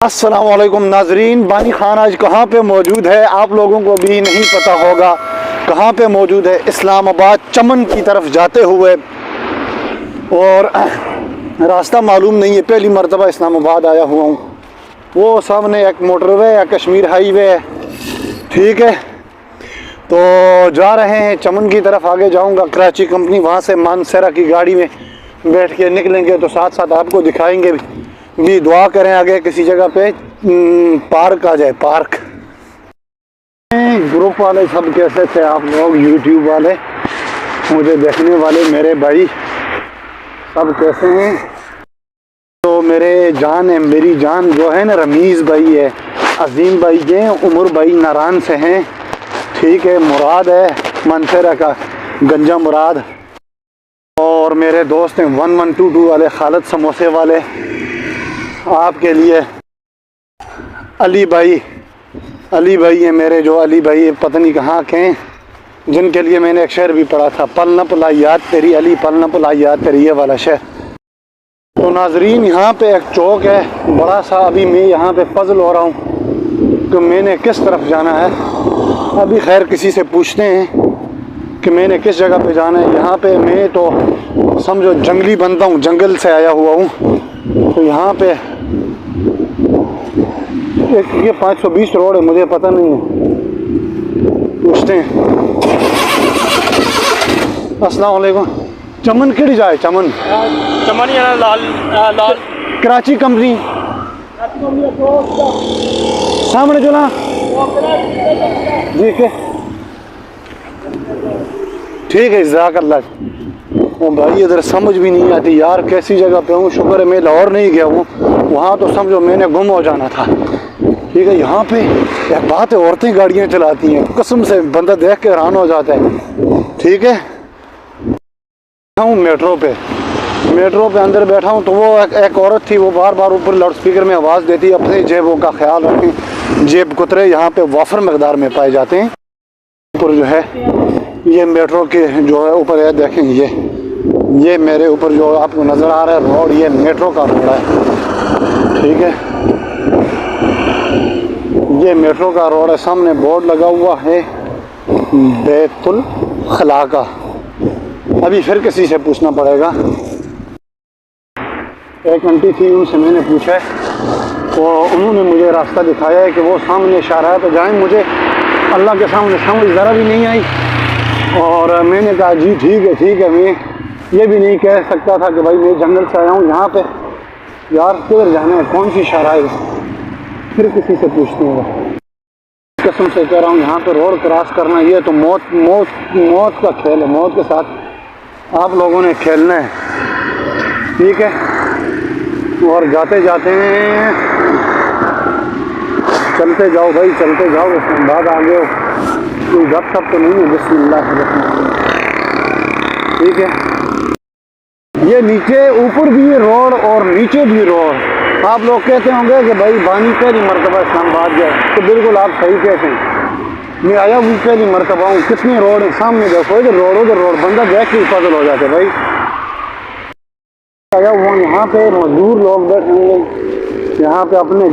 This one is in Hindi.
अस्सलामुअलैकुम नाजरीन, बानी खान आज कहाँ पे मौजूद है आप लोगों को भी नहीं पता होगा। कहाँ पे मौजूद है? इस्लामाबाद चमन की तरफ जाते हुए, और रास्ता मालूम नहीं है, पहली मरतबा इस्लामाबाद आया हुआ हूँ। वो सामने एक मोटरवे या कश्मीर हाईवे है, ठीक है। तो जा रहे हैं चमन की तरफ, आगे जाऊँगा कराची कंपनी, वहाँ से मानसरा की गाड़ी में बैठ के निकलेंगे, तो साथ साथ आपको दिखाएंगे भी। दुआ करें आगे किसी जगह पे पार्क आ जाए, पार्क। ग्रुप वाले सब कैसे थे आप लोग, यूट्यूब वाले, मुझे देखने वाले मेरे भाई सब कैसे हैं? तो मेरे जान है, मेरी जान जो है ना, रमीज़ भाई है, अजीम भाई है, उमर भाई नारायण से हैं, ठीक है। मुराद है मानसरा का, गंजा मुराद, और मेरे दोस्त हैं 1122 वाले, खालिद समोसे वाले। आपके लिए अली भाई है मेरे, जो अली भाई पता नहीं कहाँ के हैं, जिनके लिए मैंने एक शेर भी पढ़ा था, पल न पला याद तेरी अली, पल न पला याद तेरी, ये वाला शेर। तो नाजरीन, यहाँ पे एक चौक है बड़ा सा, अभी मैं यहाँ पे पजल हो रहा हूँ कि मैंने किस तरफ जाना है। अभी खैर किसी से पूछते हैं कि मैंने किस जगह पे जाना है। यहाँ पे मैं तो समझो जंगली बंदा हूँ, जंगल से आया हुआ हूँ। तो यहाँ पे एक ये 520 रोड है, मुझे पता नहीं है, पूछते हैं। अस्सलाम वालेकुम। चमन किड़ी जाए? चमन यार लाल कराची कंपनी सामने जो ना, ठीक है जज़ाकल्लाह। ओ भाई, इधर समझ भी नहीं आती यार, कैसी जगह पे हूँ। शुक्र है मैं लाहौर नहीं गया हूँ, वहाँ तो समझो मैंने गुम हो जाना था, ठीक है। यहाँ पे एक बात है, औरतें गाड़ियाँ चलाती हैं, कसम से बंदा देख के हैरान हो जाता है, ठीक है। हूँ मेट्रो पे अंदर बैठा हूँ, तो वो एक औरत थी, वो बार बार ऊपर लाउड स्पीकर में आवाज़ देती, अपनी जेबों का ख्याल रखें, जेब कुतरे यहाँ पे वाफर मकदार में पाए जाते हैं। ऊपर जो है ये मेट्रो के जो है ऊपर है, देखें ये मेरे ऊपर जो आपको नज़र आ रहा है रोड, ये मेट्रो का रोड है, ठीक है। ये मेट्रो का रोड है, सामने बोर्ड लगा हुआ है बैतुल खला का। अभी फिर किसी से पूछना पड़ेगा। एक आंटी थी, उनसे मैंने पूछा है, तो उन्होंने मुझे रास्ता दिखाया है कि वो सामने शाहराह पे जाएं। मुझे अल्लाह के सामने समझ ज़रा भी नहीं आई, और मैंने कहा जी ठीक है। मैं ये भी नहीं कह सकता था कि भाई मैं जंगल से आया हूँ, यहाँ पे यार किधर जाना है, कौन सी शाहराह है? फिर किसी से पूछते हैं। कसम से कह रहा हूँ, यहाँ पे रोड क्रॉस करना ये तो मौत का खेल है, मौत के साथ आप लोगों ने खेलना है, ठीक है। और जाते जाते चलते जाओ भाई, चलते जाओ, उसके बाद आगे हो, कोई गप तो नहीं है। बिस्मिल्लाह, ठीक है। ये नीचे ऊपर भी रोड और नीचे भी रोड। आप लोग कहते होंगे कि भाई बानी पहली मरतबा इस्लामाबाद गया, तो बिल्कुल आप सही कहते हैं। मैं आया हूँ पहली मरतबा हूँ। कितने रोड है सामने, देखो इधर रोड उधर रोड, बंदा देख के पजल हो जाते भाई। आया हुआ यहाँ पे मजदूर लोग बैठे होंगे, यहाँ पे अपने